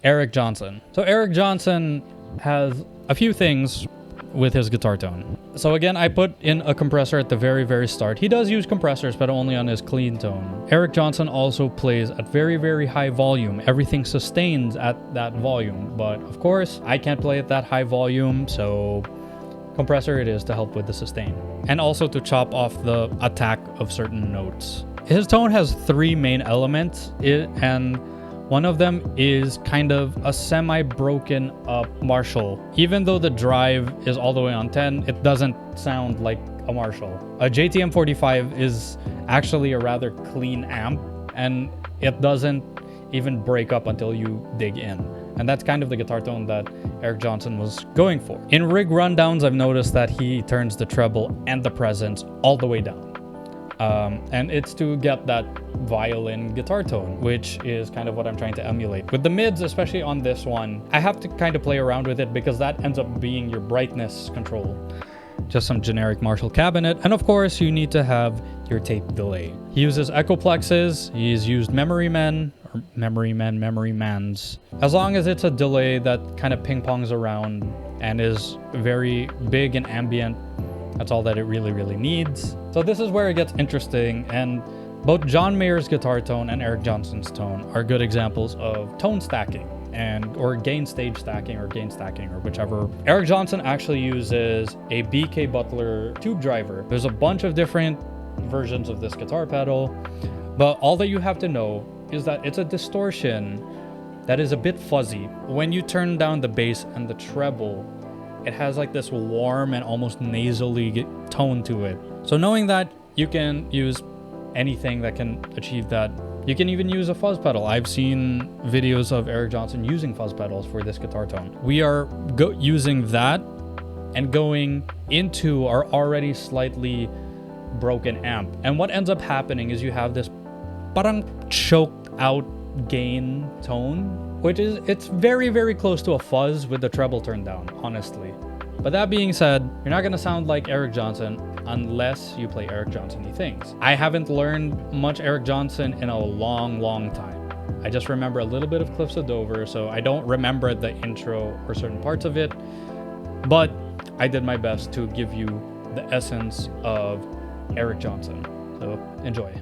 Eric Johnson. So Eric Johnson has a few things with his guitar tone. So again, I put in a compressor at the very, very start. He does use compressors, but only on his clean tone. Eric Johnson also plays at very, very high volume. Everything sustains at that volume. But of course, I can't play at that high volume, so compressor it is to help with the sustain. And also to chop off the attack of certain notes. His tone has three main elements, and one of them is kind of a semi-broken up Marshall. Even though the drive is all the way on 10, it doesn't sound like a Marshall. A JTM 45 is actually a rather clean amp, and it doesn't even break up until you dig in. And that's kind of the guitar tone that Eric Johnson was going for. In rig rundowns, I've noticed that he turns the treble and the presence all the way down. And it's to get that violin guitar tone, which is kind of what I'm trying to emulate. With the mids, especially on this one, I have to kind of play around with it because that ends up being your brightness control. Just some generic Marshall cabinet. And of course, you need to have your tape delay. He uses Echoplexes. He's used memory mans. As long as it's a delay that kind of ping-pongs around and is very big and ambient, that's all that it really, really needs. So this is where it gets interesting, and both John Mayer's guitar tone and Eric Johnson's tone are good examples of tone stacking or gain stage stacking or gain stacking or whichever. Eric Johnson actually uses a BK Butler tube driver. There's a bunch of different versions of this guitar pedal, but all that you have to know is that it's a distortion that is a bit fuzzy. When you turn down the bass and the treble, it has like this warm and almost nasally tone to it. So knowing that, you can use anything that can achieve that. You can even use a fuzz pedal. I've seen videos of Eric Johnson using fuzz pedals for this guitar tone. We are using that and going into our already slightly broken amp. And what ends up happening is you have this parang choked out gain tone, which is, it's very, very close to a fuzz with the treble turned down, honestly. But that being said, you're not gonna sound like Eric Johnson unless you play Eric Johnson-y things. I haven't learned much Eric Johnson in a long, long time. I just remember a little bit of Cliffs of Dover, so I don't remember the intro or certain parts of it, but I did my best to give you the essence of Eric Johnson. So enjoy.